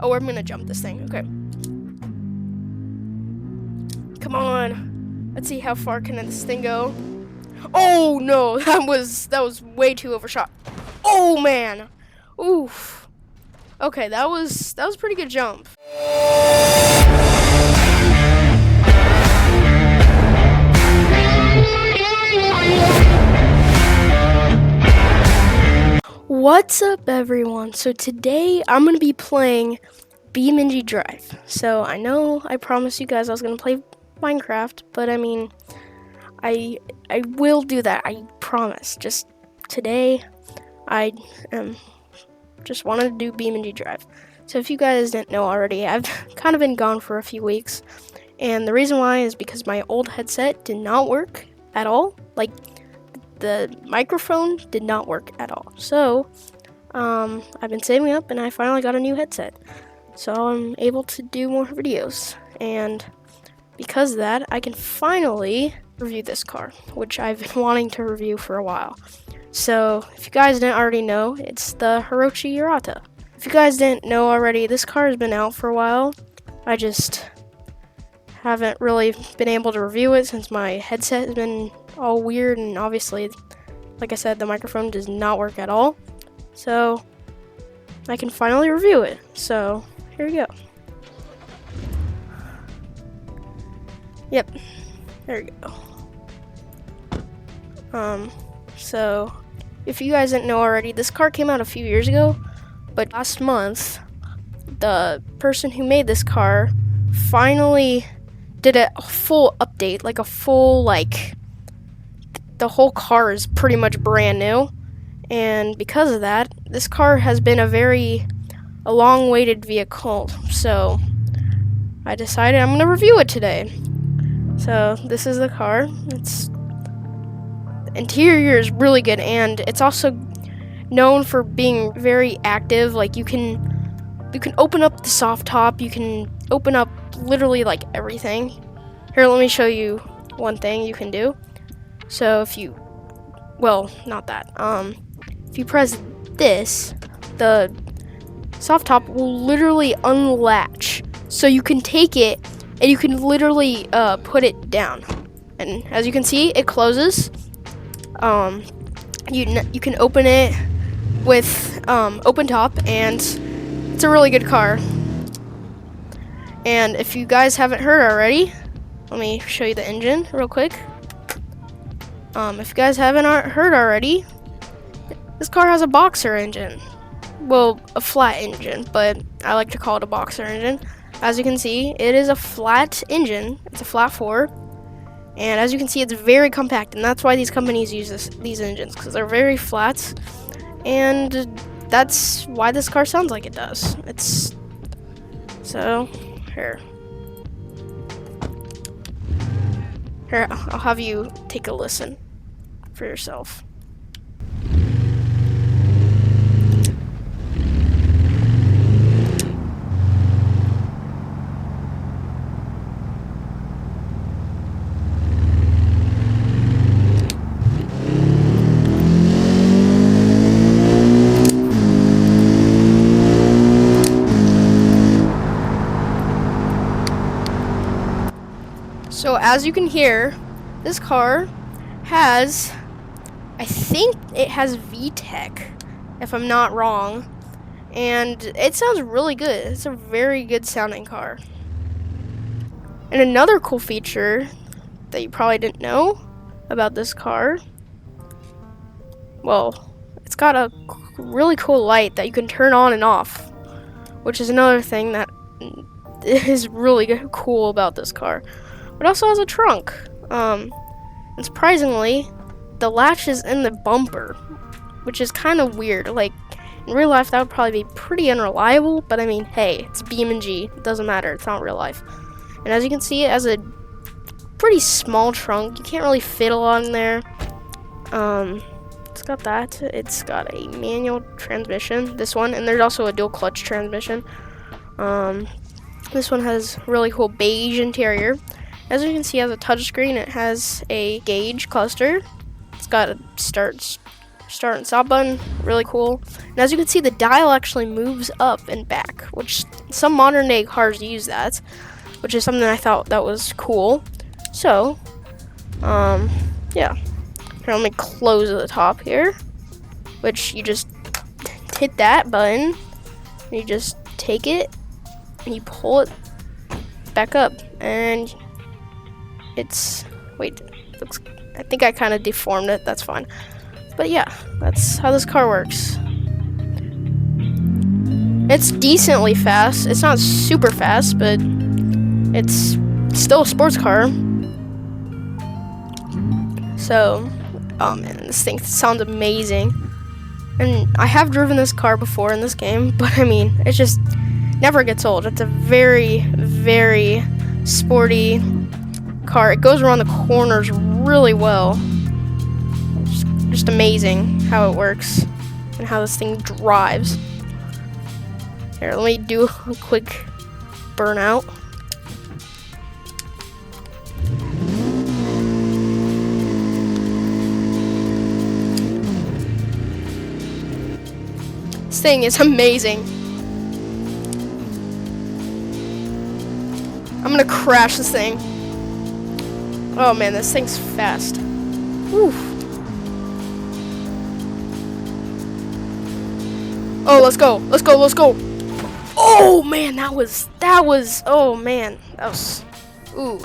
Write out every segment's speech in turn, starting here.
Oh, I'm gonna jump this thing. Okay. Come on. Let's see how far can this thing go. Oh no, that was way too overshot. Oh man. Oof. Okay, that was a pretty good jump. What's up, everyone? So today I'm gonna be playing BeamNG Drive. So I know I promised you guys I was gonna play Minecraft, but I mean, I will do that. I promise. Just today, I just wanted to do BeamNG Drive. So if you guys didn't know already, I've kind of been gone for a few weeks, and the reason why is because my old headset did not work at all. Like, the microphone did not work at all. So I've been saving up, and I finally got a new headset, so I'm able to do more videos. And because of that, I can finally review this car, which I've been wanting to review for a while. So if you guys didn't already know, it's the Hirochi CCF. If you guys didn't know already, this car has been out for a while. I just haven't really been able to review it since my headset has been all weird, and obviously, like I said, the microphone does not work at all. So I can finally review it. So here we go. Yep, there we go. So if you guys didn't know already, this car came out a few years ago, but last month the person who made this car finally did a full update, like a full, like, the whole car is pretty much brand new. And because of that, this car has been a long-awaited vehicle. So I decided I'm gonna review it today. So this is the car. The interior is really good, and it's also known for being very active. Like, you can open up the soft top, you can open up literally like everything. Here, let me show you one thing you can do. So if you, well, not that. If you press this, the soft top will literally unlatch. So you can take it and you can literally put it down. And as you can see, it closes. You can open it with open top, and it's a really good car. And if you guys haven't heard already, let me show you the engine real quick. If you guys haven't heard already, this car has a boxer engine. Well, a flat engine, but I like to call it a boxer engine. As you can see, it is a flat engine. It's a flat 4. And as you can see, it's very compact, and that's why these companies use these engines, because they're very flat. And that's why this car sounds like it does. So, here, I'll have you take a listen for yourself. So as you can hear, this car has, I think it has VTEC, if I'm not wrong, and it sounds really good. It's a very good sounding car. And another cool feature that you probably didn't know about this car, well, it's got a really cool light that you can turn on and off, which is another thing that is really cool about this car. It also has a trunk. And surprisingly, the latch is in the bumper, which is kind of weird. Like, in real life, that would probably be pretty unreliable, but I mean, hey, it's BeamNG. It doesn't matter. It's not real life. And as you can see, it has a pretty small trunk. You can't really fit a lot in there. It's got that. It's got a manual transmission, this one, and there's also a dual clutch transmission. This one has really cool beige interior. As you can see, it has a touchscreen. It has a gauge cluster. It's got a start and stop button, really cool. And as you can see, the dial actually moves up and back, which some modern day cars use that, which is something I thought that was cool. So, yeah. Here, let me close the top here, which you just hit that button, and you just take it, and you pull it back up, and it's, wait, looks, I think I kind of deformed it, that's fine. But yeah, that's how this car works. It's decently fast. It's not super fast, but it's still a sports car. So, oh man, this thing sounds amazing. And I have driven this car before in this game, but I mean, it just never gets old. It's a very, very sporty car. It goes around the corners really well. Just amazing how it works and how this thing drives. Here, let me do a quick burnout. This thing is amazing. I'm gonna crash this thing. Oh man, this thing's fast. Whew. Oh, let's go. Let's go. Let's go. Oh man, that was oh man. That was ooh.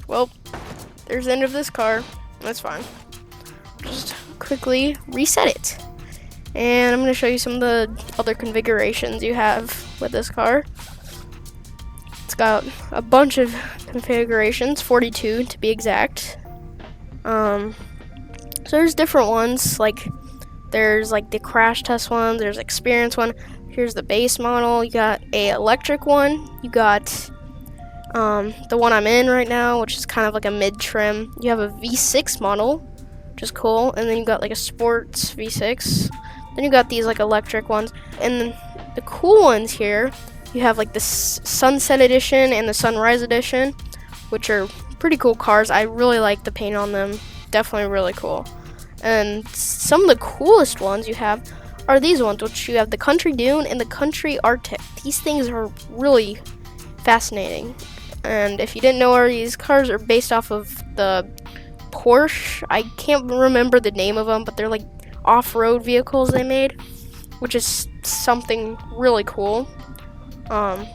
Well, there's the end of this car. That's fine. Just quickly reset it. And I'm going to show you some of the other configurations you have with this car. It's got a bunch of configurations, 42 to be exact. So there's different ones, like there's like the crash test one, there's experience one. Here's the base model. You got a electric one. You got the one I'm in right now, which is kind of like a mid-trim. You have a V6 model, which is cool, and then you got like a sports V6. Then you got these like electric ones, and then the cool ones here, you have like the Sunset Edition and the Sunrise Edition, which are pretty cool cars. I really like the paint on them. Definitely really cool. And some of the coolest ones you have are these ones, which you have the Country Dune and the Country Arctic. These things are really fascinating. And if you didn't know, these cars are based off of the Porsche. I can't remember the name of them, but they're like off-road vehicles they made, which is something really cool. And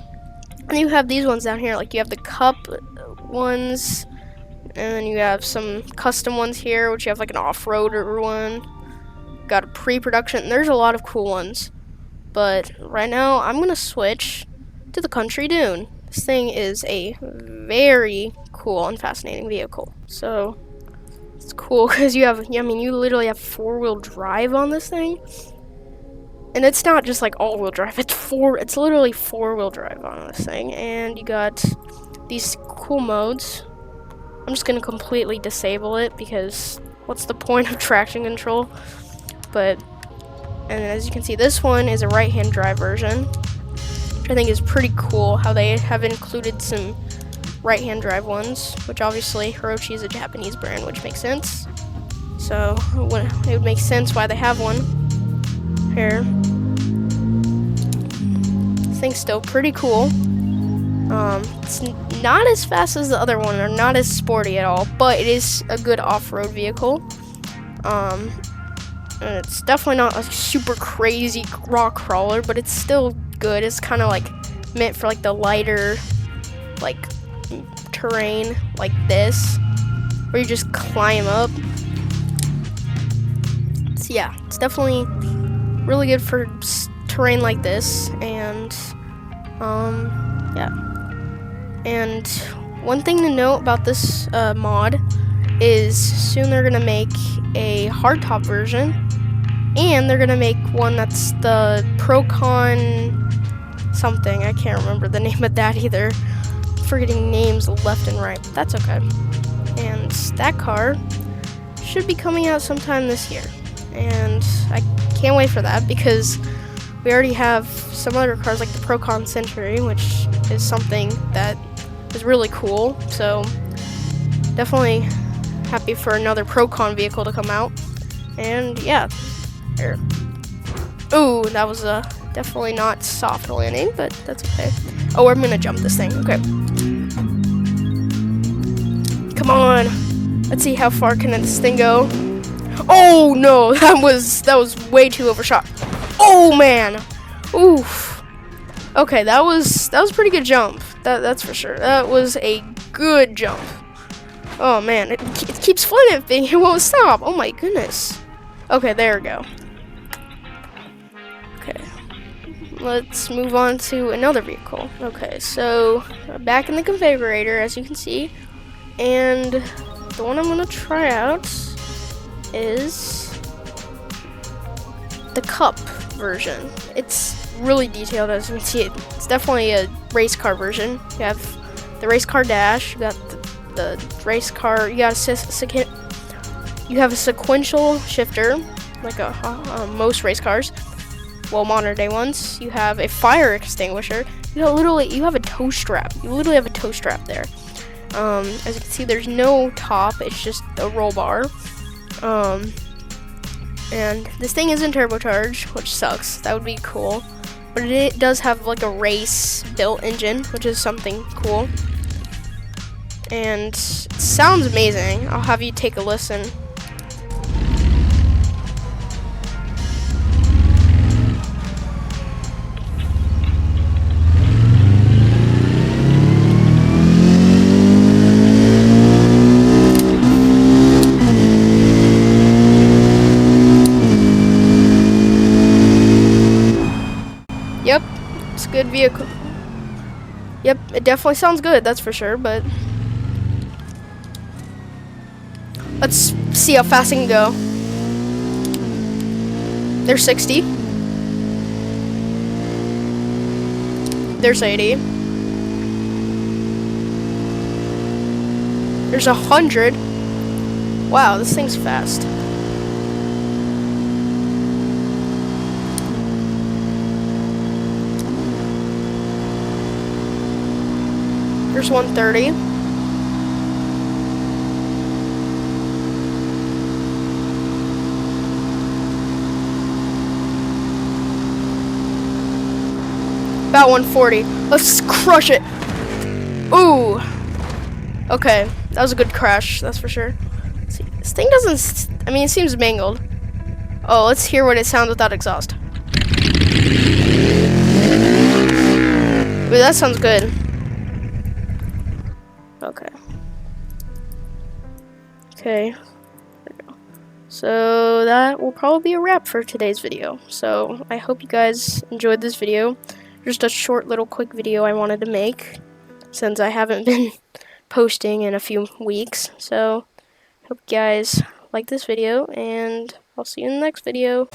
you have these ones down here, like you have the Cup ones, and then you have some custom ones here, which you have like an off-roader one. Got a pre-production. There's a lot of cool ones, but right now I'm gonna switch to the Country Dune. This thing is a very cool and fascinating vehicle. So it's cool because you have, I mean, you literally have four-wheel drive on this thing, and it's not just like all-wheel drive. It's literally four-wheel drive on this thing, and you got these cool modes. I'm just gonna completely disable it because what's the point of traction control? But, and as you can see, this one is a right-hand drive version, which I think is pretty cool how they have included some right-hand drive ones, which obviously Hirochi is a Japanese brand, which makes sense. So it would make sense why they have one here. This thing's still pretty cool. It's not as fast as the other one, or not as sporty at all, but it is a good off-road vehicle. And it's definitely not a super crazy rock crawler, but it's still good. It's kind of like meant for like the lighter, like terrain like this, where you just climb up. So yeah, it's definitely really good for terrain like this. And yeah. And one thing to note about this mod is soon they're gonna make a hardtop version, and they're gonna make one that's the Procon something. I can't remember the name of that either. Forgetting names left and right, but that's okay. And that car should be coming out sometime this year, and I can't wait for that because we already have some other cars like the Procon Century, which is something that is really cool. So definitely happy for another Procon vehicle to come out. And yeah, there. Ooh, that was definitely not soft landing, but that's okay. Oh, I'm gonna jump this thing. Okay. Come on. Let's see how far can this thing go. Oh no, that was way too overshot. Oh man. Oof. Okay, that was a pretty good jump. That's for sure. That was a good jump. Oh man, it keeps flipping. It won't stop. Oh my goodness. Okay, there we go. Okay. Let's move on to another vehicle. Okay, so back in the configurator, as you can see, and the one I'm gonna try out is the Cup version. It's really detailed, as you can see. It's definitely a race car version. You have the race car dash. You got the race car. You got you have a sequential shifter, like most race cars. Well, modern day ones. You have a fire extinguisher. You have a tow strap. You literally have a tow strap there. As you can see, there's no top. It's just a roll bar. And this thing isn't turbocharged, which sucks. That would be cool. But it does have like a race built engine, which is something cool. And it sounds amazing. I'll have you take a listen. Yep, it's a good vehicle. Yep, it definitely sounds good, that's for sure, but let's see how fast it can go. There's 60. There's 80. There's 100. Wow, this thing's fast. There's 130. About 140. Let's crush it. Ooh. Okay, that was a good crash, that's for sure. See, this thing doesn't, I mean, it seems mangled. Oh, let's hear what it sounds without exhaust. Ooh, that sounds good. Okay. Okay. There we go. So that will probably be a wrap for today's video. So I hope you guys enjoyed this video. Just a short little quick video I wanted to make since I haven't been posting in a few weeks. So hope you guys like this video, and I'll see you in the next video.